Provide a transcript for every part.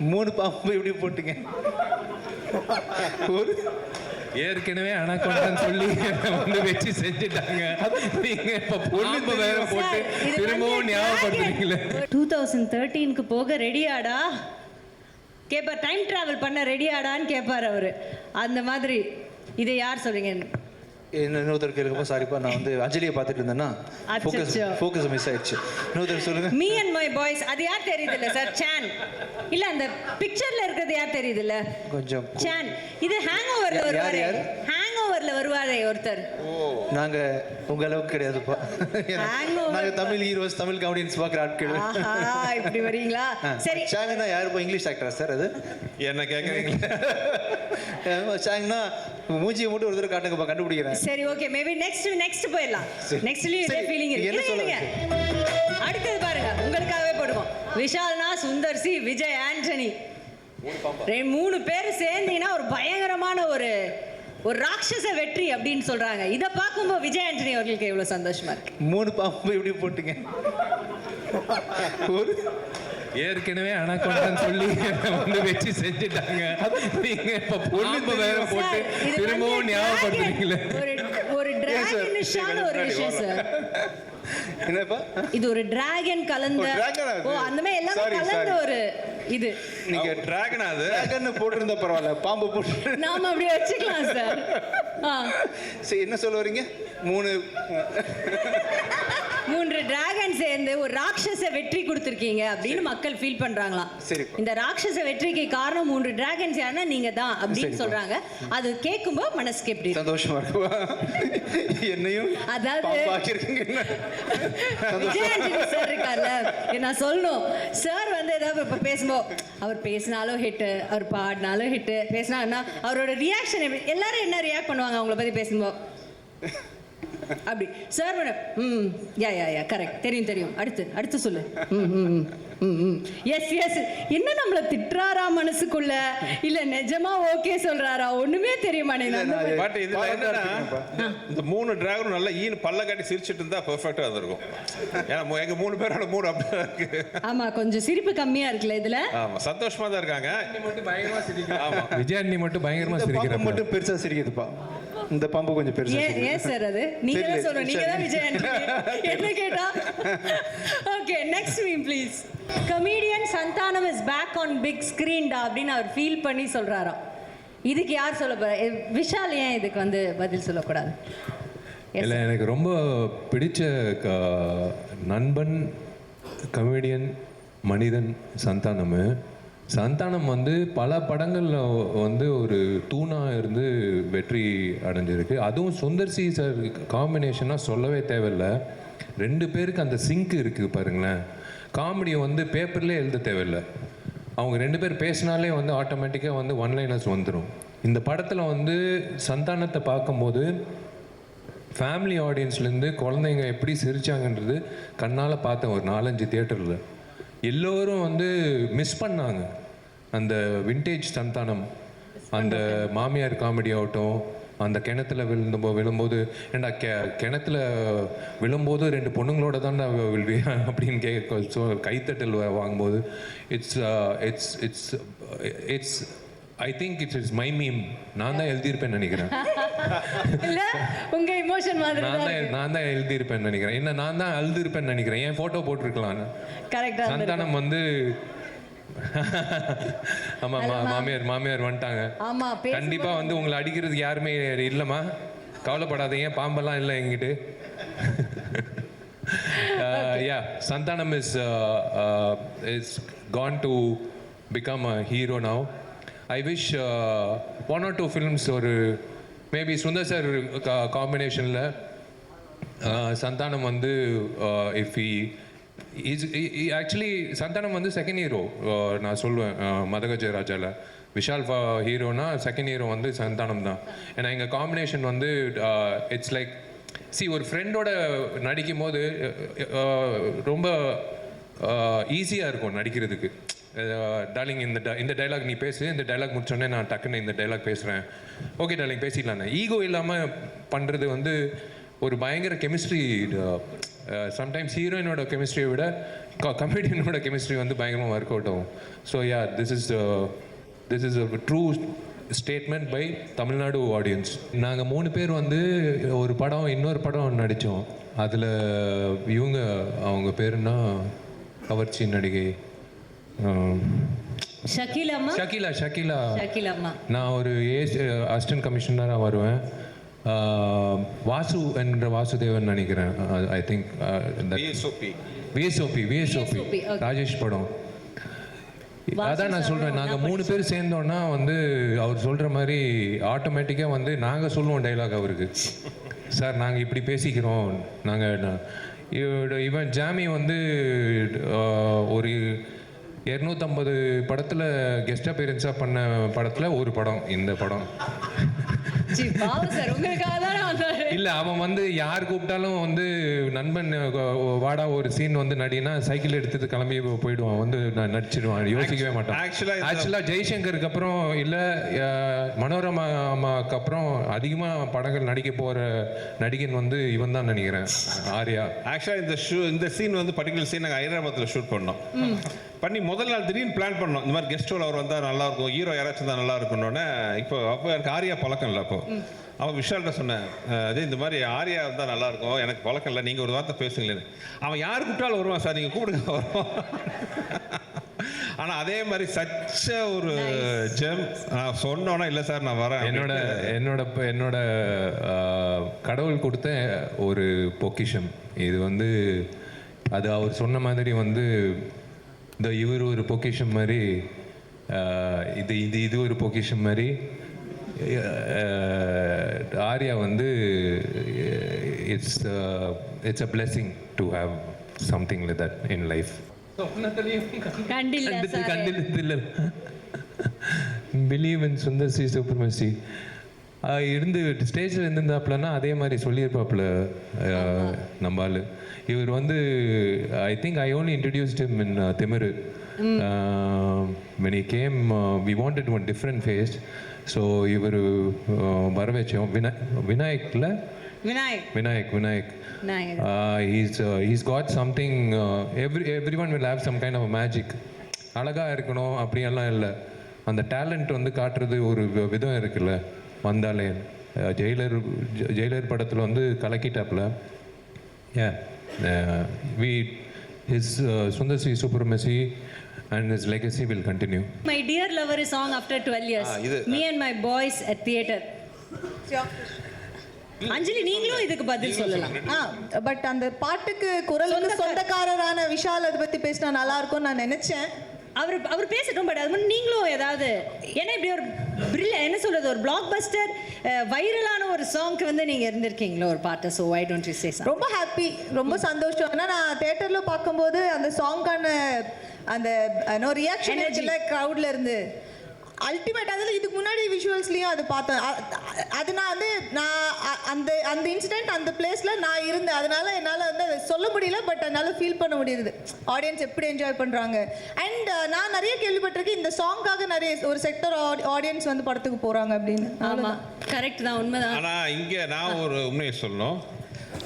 3 பாம்பு இப்படி போட்டுங்க. ஒரு ஏற்கனவே அனகொண்டான்னு சொல்லி வந்து வச்சு செஞ்சுட்டாங்க. நீங்க இப்ப பொண்ணு வேற போட்டு திரும்பவும் ஞாபகப்படுத்துறீங்களே. 2013க்கு போக ரெடியாடா கேட்பார். டைம் டிராவல் பண்ண ரெடியாடான்னு கேட்பார் அவரு. அந்த மாதிரி இதை யார் சொல்றீங்க? இன்னொருத்தருக்கு இருக்கப்போ சாரிப்பா, நான் வந்து அஞ்சலியை பார்த்துட்டு இருந்தேன்னா ஃபோக்கஸ் மிஸ் ஆயிடுச்சு. இன்னொருத்தர் சொல்லுங்க. Me and my boys. அது யார் தெரியுது இல்ல சார்? சான் இல்ல, அந்த பிக்சர்ல இருக்கிறது யார் தெரியுது இல்ல? கொஞ்சம் சான். இது ஹேங் ஓவர்ல வருவாரு. ஹேங் ஓவர்ல வருவாரே ஒருத்தர். நாங்க உங்க அளவுக்கு கிடையாதுப்பா. நாங்க தமிழ் ஹீரோஸ், தமிழ் காமெடியன்ஸ் பார்க்குற ஆட்கள். இப்படி வரீங்களா? சரி, சாங்னா யாருப்பா? இங்கிலீஷ் ஆக்டரா சார் அது? என்ன கேட்குறீங்களா? சாங்னா மூஞ்சியை மட்டும் ஒரு தடவை காட்டுங்கப்பா, கண்டுபிடிக்கிறேன். சரி, ஓகே. மேபி நெக்ஸ்ட் போயிடலாம். நெக்ஸ்ட்லயும் இதே ஃபீலிங் இருக்கு. அடுத்தது பாருங்க, உங்களுக்காகவே போடுவோம். விஷால்னா சுந்தர் சி, விஜய் ஆண்டனி, 3 பேர் சேர்ந்தீங்கன்னா ஒரு பயங்கரமான ஒரு ராட்சச வெற்றி அப்படின்னு சொல்றாங்க. இதை பார்க்கும்போது விஜய் ஆண்டனி அவர்களுக்கு எவ்வளவு சந்தோஷமா இருக்கு. 3 பாம்பு இப்படி போட்டுங்க. ஒரு ஏற்கனவே அனகொண்டான்னு சொல்லி வந்து வச்சு செஞ்சுட்டாங்க. நீங்க இப்ப பொண்ணு வேற போட்டு திரும்பவும் ஞாபகப்படுத்துறீங்களே. ஒரு டிராகனிஷான ஒரு விஷயம் சார். என்னப்பா இது? ஒரு டிராகன் கலந்த, அந்த மாதிரி எல்லாம் கலந்த ஒரு இது. நீங்க டிராகன், அது டிராகன் போட்டிருந்தா பரவாயில்ல, பாம்பு போட்டு நாம அப்படியே வச்சுக்கலாம் சார். சரி, என்ன சொல்ல வரீங்க? 3 டிராகன் சேர்ந்து ஒரு ராட்சச வெற்றி கொடுத்துருக்கீங்க அப்படின்னு மக்கள் ஃபீல் பண்றாங்களாம். சரி, இந்த ராட்சச வெற்றிக்கு காரணம் 3 டிராகன்ஸ் யாருன்னா நீங்க தான் அப்படின்னு சொல்றாங்க. அது கேட்கும்போது மனசுக்கு எப்படி சந்தோஷமா இருக்குவா? என்னையும் அதாவது விஜய் ஆண்டனி சார் இருக்கார்ல, நான் சொல்லணும், சார் வந்து ஏதாவது இப்ப பேசும்போது அவர் பேசினாலும் ஹிட்டு, அவர் பாடினாலும் ஹிட்டு, பேசினா அவரோட ரியாக்ஷன் எப்படி? எல்லாரும் என்ன ரியாக்ட் பண்ணுவாங்க அவங்கள பத்தி பேசும்போது? அப்படி சார் யா யா யா கரெக்ட், தெரியும். அடுத்து சொல்லு. Yes yes. என்ன நம்மள திட்டுறாரா மனசுக்குள்ள, இல்ல நிஜமா ஓகே சொல்றாரா, ஒண்ணுமே தெரிய மாட்டேங்குது. பட் இதுல என்னன்னா, இந்த 3 டிராகனும் நல்லா ஈனு பல்ல காட்டி சிரிச்சிட்டு இருந்தா பெர்ஃபெக்ட்டா இருந்திருக்கும். ஏன்னா எங்க 3 பேரோட மூட் அப்படியே இருக்கு. ஆமா, கொஞ்சம் சிரிப்பு கம்மியா இருக்குல்ல இதுல. ஆமா, சந்தோஷமா தான் இருக்காங்க. ஆமா, விஜய் ஆண்டனி மட்டும் பயங்கரமா சிரிக்கிறாங்க. மட்டும் பெருசா சிரிக்குதுப்பா. இந்த பாம்பு கொஞ்சம் பெருசா. ஏன் சார் அது? நீங்க தான் சொல்லணும், நீங்க தான் விஜய் ஆண்டனி. என்ன கேட்டா? Okay, next meme please. Comedian Santhanam is back on big screen டா அப்படின்னு அவர் ஃபீல் பண்ணி சொல்றாராம். இதுக்கு யார் சொல்ல போறா? விஷால் ஏன் இதுக்கு வந்து பதில் சொல்லக்கூடாது? இல்லை, எனக்கு ரொம்ப பிடிச்ச நண்பன் கமெடியன் மனிதன் சந்தானம் வந்து பல படங்களில் வந்து ஒரு தூணாக இருந்து வெற்றி அடைஞ்சிருக்கு. அதுவும் சுந்தர் சி சார் காம்பினேஷனாக சொல்லவே தேவையில்லை. 2 பேருக்கு அந்த சிங்க் இருக்குது பாருங்களேன். காமெடியை வந்து பேப்பர்லேயே எழுத தேவையில்லை. அவங்க 2 பேர் பேசினாலே வந்து ஆட்டோமேட்டிக்காக வந்து ஒன்லைனர்ஸ் வந்துடும். இந்த படத்தில் வந்து சந்தானத்தை பார்க்கும்போது ஃபேமிலி ஆடியன்ஸ்லேருந்து குழந்தைங்க எப்படி சிரிச்சாங்கன்றது கண்ணால் பார்த்தேன். ஒரு 4-5 தியேட்டரில் எல்லோரும் வந்து மிஸ் பண்ணாங்க அந்த விண்டேஜ் சந்தானம். அந்த மாமியார் காமெடி ஆகட்டும், அந்த கிணத்துல விழும்போது ஏண்டா கிணத்துல விழும்போது 2 பொண்ணுங்களோட தான் விழுவி அப்படின்னு கைத்தட்டல் வாங்கும்போது it's I think it's my meme. நான் தான் எழுதியிருப்பேன்னு நினைக்கிறேன். உங்க இமோஷன் மாதிரி நான் தான் எழுதியிருப்பேன்னு நினைக்கிறேன். என்ன, நான் தான் எழுதியிருப்பேன்னு நினைக்கிறேன். என் போட்டோ போட்டிருக்கலாம். சந்தானம் வந்து ஆமா, மாமியார் வந்துட்டாங்க. கண்டிப்பா வந்து உங்களை அடிக்கிறதுக்கு யாருமே இல்லைம்மா, கவலைப்படாதீங்க, பாம்பெல்லாம் இல்லை எங்கிட்டு. யா, Santhanam is gone to become a hero now. I wish 1 or 2 films ஒரு மேபி சுந்தர் சார் காம்பினேஷனில் சந்தானம் வந்து இஃப் ஆக்சுவலி சந்தானம் வந்து செகண்ட் ஹீரோ நான் சொல்லுவேன் மதகஜராஜாவில். விஷால் ஹீரோனா செகண்ட் ஹீரோ வந்து சந்தானம் தான். ஏன்னா எங்கள் காம்பினேஷன் வந்து இட்ஸ் லைக் ஒரு ஃப்ரெண்டோட நடிக்கும் போது ரொம்ப ஈஸியாக இருக்கும் நடிக்கிறதுக்கு. டார்லிங் இந்த டைலாக் நீ பேசு, இந்த டைலாக் முடிச்சோடனே நான் டக்குன்னு இந்த டைலாக் பேசுகிறேன், ஓகே டார்லிங் பேசிடலான்னு. ஈகோ இல்லாமல் பண்ணுறது வந்து ஒரு பயங்கர கெமிஸ்ட்ரி சம்டைம்ஸ் ஹீரோயினோட கெமிஸ்ட்ரியை விட கமெடியனோட கெமிஸ்ட்ரி வந்து பயங்கரமாக ஒர்க் அவுட் ஆகும். So ya this is a true statement by Tamil Nadu audience. நாங்கள் 3 பேர் வந்து ஒரு படம் இன்னொரு படம் நடித்தோம். அதில் இவங்க அவங்க பேருன்னா கவர்ச்சி நடிகை ஷக்கீலா. நான் ஒரு அசிஸ்டன்ட் கமிஷனராக வருவேன். வாசு என்ற வாசுதேவன் நினைக்கிறேன். ஐ திங்க் விஎஸ்ஓபி ராஜேஷ் படம். அதான் நான் சொல்கிறேன், நாங்கள் 3 பேர் சேர்ந்தோன்னா வந்து அவர் சொல்கிற மாதிரி ஆட்டோமேட்டிக்காக வந்து நாங்கள் சொல்லுவோம் டைலாக் அவருக்கு. சார் நாங்கள் இப்படி பேசிக்கிறோம். இவன் ஜாமி வந்து ஒரு 250 படத்தில் கெஸ்ட் அப்பியரன்ஸாக பண்ண படத்தில் ஒரு படம் இந்த படம். இல்லை அவன் வந்து யார் கூப்பிட்டாலும் வந்து நண்பன் வாடா ஒரு சீன் வந்து நடினா சைக்கிள் எடுத்துட்டு கிளம்பி போயிடுவான், வந்து நடிச்சிடுவான், யோசிக்கவே மாட்டான். ஆக்சுவலாக ஜெய்சங்கருக்கு அப்புறம் இல்லை மனோரமாக்கு அப்புறம் அதிகமாக படங்கள் நடிக்க போகிற நடிகன் வந்து இவன் தான் நினைக்கிறேன், ஆர்யா. ஆக்சுவலாக இந்த சீன் வந்து பர்டிகுலர் சீன் நாங்கள் ஹைதராபாத்தில் ஷூட் பண்ணோம். பண்ணி முதல் நாள் திடீர்னு பிளான் பண்ணோம், இந்த மாதிரி கெஸ்ட் ரோல் அவர் வந்தால் நல்லா இருக்கும், ஹீரோ யாராச்சும் தான் நல்லா இருக்குன்னொன்னே. அப்போ எனக்கு ஆர்யா பழக்கம் இல்லை. அப்போ அவன் விஷால்கிட்ட சொன்னேன், அதே இந்த மாதிரி ஆர்யா இருந்தால் நல்லா இருக்கும், எனக்கு பழக்கம் இல்லை, நீங்கள் ஒரு வார்த்தை பேசுங்களேன்னு. அவன் யார் கூப்பிட்டாலும் வருவான் சார், நீங்கள் கூப்பிடுங்க வருவான். ஆனால் அதே மாதிரி சச்ச ஒரு ஜெம் நான் சொன்னோன்னா இல்லை சார் நான் வரேன். என்னோட கடவுள் கொடுத்த ஒரு பொக்கிஷம் இது வந்து. அது அவர் சொன்ன மாதிரி வந்து இவர் ஒரு பொக்கிஷம் மாதிரி, இது ஒரு பொக்கிஷம் மாதிரி. ஆர்யா வந்து it's a blessing to have something like that in life. Believe in Sundar C supremacy இருந்து ஸ்டேஜில் இருந்திருந்தாப்புலன்னா அதே மாதிரி சொல்லியிருப்பாப்புல நம்மால். இவர் வந்து I think I only introduced him in திமிரு. when he came we wanted one different face, so இவர் வர வச்சோம். Vinayak he's got something, everyone will have some kind of a magic. அழகாக இருக்கணும் அப்படியெல்லாம் இல்லை, அந்த டேலண்ட் வந்து காட்டுறது ஒரு விதம் இருக்குல்ல. வந்தாலே ஜெயிலர் படத்தில் வந்து கலக்கிட்டாப்புல. His Sundar C Supremacy and his legacy will continue. My dear lover is song after 12 years. Me and my boys at theater. அஞ்சலி நீங்களும் இதுக்கு பதில் சொல்லலாம். பட் அந்த பாட்டுக்கு குரலுக்கு சொந்தக்காரரான விஷால் அதை பத்தி பேசினா நல்லா இருக்கும்னு நான் நினைச்சேன். அவர் பேசட்டும். பட் அது முன்னாடி நீங்களும் ஏதாவது, ஏன்னா இப்படி ஒரு என்ன சொல்றது, ஒரு பிளாக் பஸ்டர் வைரலான ஒரு சாங்க்கு வந்து நீங்க இருந்திருக்கீங்களா ஒரு பாட்டு. So why don't you say something. ரொம்ப ஹாப்பி, ரொம்ப சந்தோஷம். ஏன்னா நான் தியேட்டர்ல பார்க்கும்போது அந்த சாங்கான அந்த ரியாக்ஷன் இருக்குல்ல க்ரௌட்ல இருந்து அல்டிமேட். அதில் இதுக்கு முன்னாடி விஷுவல்ஸ்லையும் அது பார்த்தேன். அது நான் வந்து அந்த இன்சிடென்ட் அந்த பிளேஸில் நான் இருந்தேன். அதனால என்னால் வந்து அதை சொல்ல முடியல, பட் என்னால் ஃபீல் பண்ண முடியுது ஆடியன்ஸ் எப்படி என்ஜாய் பண்ணுறாங்க. அண்ட் நான் நிறைய கேள்விப்பட்டிருக்கேன் இந்த சாங்காக நிறைய ஒரு செக்டர் ஆடியன்ஸ் வந்து படத்துக்கு போகிறாங்க அப்படின்னு. ஆமாம், கரெக்ட் தான், உண்மைதான். ஆனால் இங்கே நான் ஒரு உண்மையை சொல்லணும்.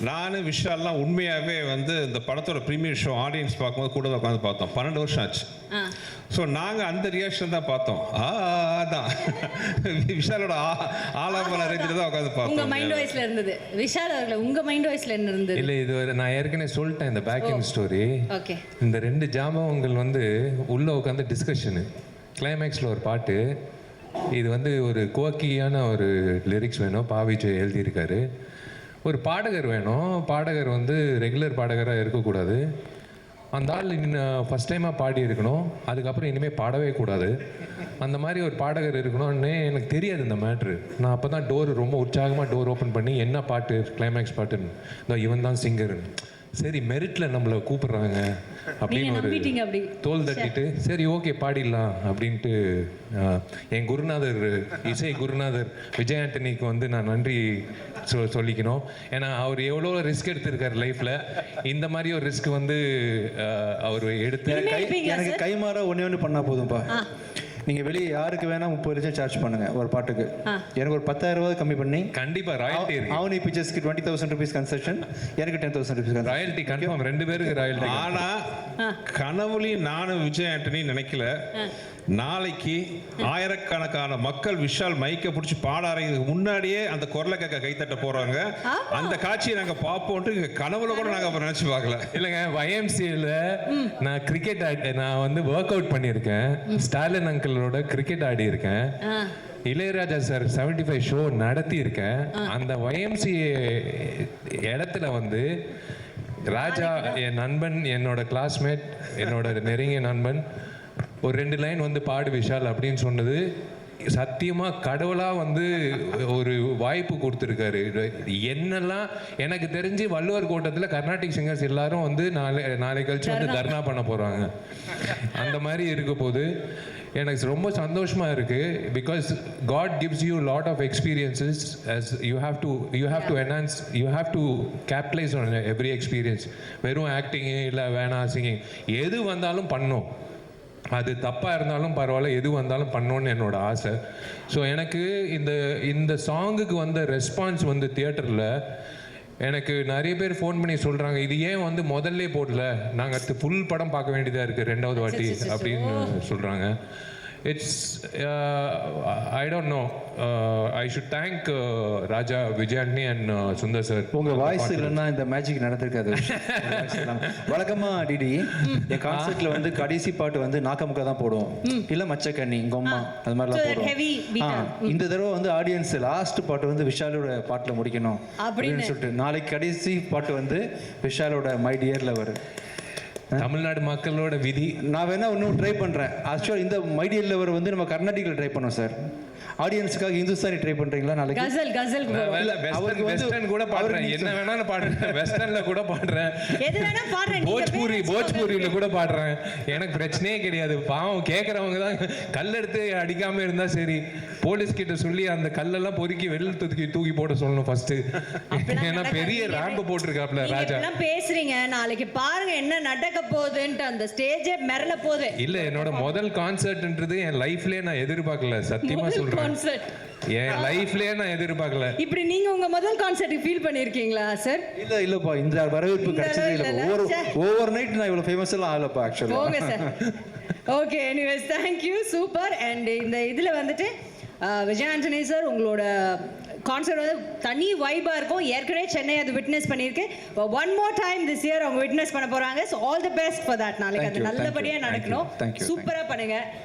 நான் விஷால்லாம் உண்மையாகவே வந்து இந்த படத்தோட ப்ரீமியர் ஷோ ஆடியன்ஸ் பார்க்கும்போது கூட உட்காந்து பார்த்தோம். 12 வருஷம் ஆச்சு. ஸோ நாங்கள் அந்த ரியாக்ஷன் தான் பார்த்தோம். அதான் விஷாலோட ஆலாபன ரேஞ்சில் தான் உட்காந்து பார்த்தோம். உங்கள் மைண்ட் வாய்ஸில் இருந்தது விஷால் அவர்கள, உங்கள் மைண்ட் வாய்ஸில் என்ன இருந்தது? இல்லை, இது நான் ஏற்கனவே சொல்லிட்டேன் இந்த பேக்கிங் ஸ்டோரி. ஓகே. இந்த 2 ஜாமங்கள் வந்து உள்ளே உட்காந்து டிஸ்கஷனு. கிளைமேக்ஸில் ஒரு பாட்டு, இது வந்து ஒரு கோக்கியான ஒரு லிரிக்ஸ் வேணும், பாவிஜய் எழுதியிருக்காரு. ஒரு பாடகர் வேணும், பாடகர் வந்து ரெகுலர் பாடகராக இருக்கக்கூடாது. அந்த ஆள் ஃபஸ்ட் டைமாக பாடி இருக்கணும், அதுக்கப்புறம் இனிமேல் பாடவே கூடாது. அந்த மாதிரி ஒரு பாடகர் இருக்கணும்னு எனக்கு தெரியாது இந்த மேட்ரு. நான் அப்போ தான் ரொம்ப உற்சாகமாக டோர் ஓப்பன் பண்ணி என்ன பாட்டு, கிளைமேக்ஸ் பாட்டுன்னு, இதோ இவன் தான் சிங்கர். சரி மெரிட்டில் நம்மளை கூப்பிட்றாங்க அப்படின்னு ஒரு தோல் தட்டிட்டு சரி ஓகே பாடிடலாம் அப்படின்ட்டு என் குருநாதர், இசை குருநாதர் விஜய் ஆண்டனிக்கு வந்து நான் நன்றி சொல்லிக்கணும். ஏன்னா அவர் எவ்வளோ ரிஸ்க் எடுத்திருக்காரு லைஃப்பில். இந்த மாதிரி ஒரு ரிஸ்க் வந்து அவர் எடுத்து எனக்கு கைமாற ஒன்று பண்ணால் போதும்ப்பா. நீங்கள் வெளியே யாருக்கு வேணால் 30 லட்சம் சார்ஜ் பண்ணுங்க ஒரு பாட்டுக்கு. எனக்கு ஒரு 10,000 ரூபாய் கம்மி பண்ணி கண்டிப்பா ராயல்டி இருக்கு. அவனி பிக்சர்ஸ்க்கு 20,000 rupees கன்செஷன், எனக்கு 10,000 rupees ராயல்டி கன்ஃபார்ம், 2 பேருக்கு ராயல்டி. ஆனா கனவுலையும் நானும் விஜய் ஆண்டனி நினைக்கல நாளைக்கு ஆயிரக்கணக்கான மக்கள் விஷால் மைக்க பிடிச்சி பாட ஆரம்பிக்கிறதுக்கு முன்னாடியே அந்த குரலை கேட்க கைத்தட்ட போறாங்க. அந்த காட்சியை நாங்க பார்ப்போம்ட்டு கனவுல கூட நாங்க அப்புறம் நினைச்சு பார்க்கல. இல்லைங்க, YMCAல நான் கிரிக்கெட் நான் வந்து ஒர்க் அவுட் பண்ணியிருக்கேன். ஸ்டாலின் அங்கிளோட கிரிக்கெட் ஆடி இருக்கேன். இளையராஜா சார் 75 ஷோ நடத்தி இருக்கேன். அந்த YMCA இடத்துல வந்து ராஜா என் நண்பன், என்னோட கிளாஸ்மேட், என்னோட நெருங்கிய நண்பன் ஒரு 2 லைன் வந்து பாடு விஷால் அப்படின்னு சொன்னது சத்தியமா கடவுளா வந்து ஒரு வாய்ப்பு கொடுத்துருக்காரு. என்னெல்லாம் எனக்கு தெரிஞ்சு வள்ளுவர் கோட்டத்தில் கர்நாடிக் சிங்கர்ஸ் எல்லாரும் வந்து நாளை கழிச்சு வந்து தர்ணா பண்ண போறாங்க. அந்த மாதிரி இருக்க போது எனக்கு ரொம்ப சந்தோஷமா இருக்கு. Because God gives you lot of experiences as you have to enhance, you have to capitalize on every experience. வெறும் ஆக்டிங் இல்லை வேணாம் சிங்கிங் எது வந்தாலும் பண்ணணும். அது தப்பாக இருந்தாலும் பரவாயில்ல, எது வந்தாலும் பண்ணணும்னு என்னோட ஆசை. ஸோ எனக்கு இந்த சாங்குக்கு வந்த ரெஸ்பான்ஸ் வந்து தியேட்டரில் எனக்கு நிறைய பேர் ஃபோன் பண்ணி சொல்கிறாங்க, இது ஏன் வந்து முதல்ல போடல, நாங்கள் ஃபுல் படம் பார்க்க வேண்டியதாக இருக்குது 2வது வாட்டி அப்படின்னு சொல்கிறாங்க. It's I don't know. I should thank Raja, Vijayantani and Sundar sir. உங்க வாய்ஸ் இல்லைன்னா இந்த மேஜிக் நடந்திருக்காது. வழக்கமா டிடி என் கான்செர்ட்ல வந்து கடைசி பாட்டு வந்து நாக்கமுக்கா தான் போடுவோம், இல்ல மச்சக்கண்ணி கொம்மா அது மாதிரிலாம் போடுவோம். இந்த தடவை வந்து ஆடியன்ஸ் லாஸ்ட் பாட்டு வந்து விஷாலோட பாட்டுல முடிக்கணும் அப்படின்னு சொல்லிட்டு நாளைக்கு கடைசி பாட்டு வந்து விஷாலோட மை டியர்ல வரும். தமிழ்நாடு மக்களோட விதி. நான் வேணா இன்னும் ட்ரை பண்றேன். ஆக்சுவலா இந்த மைடியல் லவர் வந்து நம்ம கர்நாடிக்ல ட்ரை பண்ணோம் சார். ஆடியன்ஸ்க்காக இந்துஸ்தானி ட்ரை பண்றீங்களா நாளைக்கு? கசல் வெஸ்டர்ன் கூட பாடுறேன், என்ன வேணாலும் பாடுறேன், வெஸ்டர்ன்ல கூட பாடுறேன், எது வேணா பாடுறேன், போஜ்பூரியில கூட பாடுறேன். எனக்கு பிரச்சனையே கிடையாது. பாவம் கேட்கறவங்க தான் கல்லெடுத்து அடிக்காம இருந்தா சரி. போலீஸ் கிட்ட சொல்லி அந்த கல்லெல்லாம் பொறுக்கி வெளில தூக்கி போட சொல்லணும் ஃபர்ஸ்ட். ஏன்னா பெரிய ரேம்ப் போட்டிருக்காப்ல ராஜா. எல்லாம் பேசுறீங்க, நாளைக்கு பாருங்க என்ன நடக்க போகுதுன்னு. அந்த ஸ்டேஜே மிரள போகுது. இல்ல, என்னோட முதல் கான்சர்ட்ன்றது என் லைஃப்லயே நான் எதிர்பார்க்கல, சத்தியமா சொல்றேன். என் லைஃப்லயே நான் எதிர்பார்க்கல. இப்படி நீங்க உங்க முதல் கான்சர்ட் ஃபீல் பண்ணிருக்கீங்களா சார்? இல்லப்பா, இந்த வரவேற்பு கிடைச்சதே இல்ல. ஓவர் நைட் நான் இவ்வளவு ஃபேமஸ் எல்லாம் ஆகலப்பா ஆக்சுவலா. Okay sir. Okay, anyways thank you, super. And இந்த இதுல வந்துட்டு விஜய் ஆண்டனி சார் உங்களோட கான்சர்ட் வந்து தனி வைபா இருக்கும். ஏற்கனவே சென்னை அது விட்னஸ் பண்ணிருக்கு. One more time this year அவங்க விட்னஸ் பண்ண போறாங்க. So all the best for that. நாளைக்கு அது நல்லபடியா நடக்கணும். சூப்பரா பண்ணுங்க.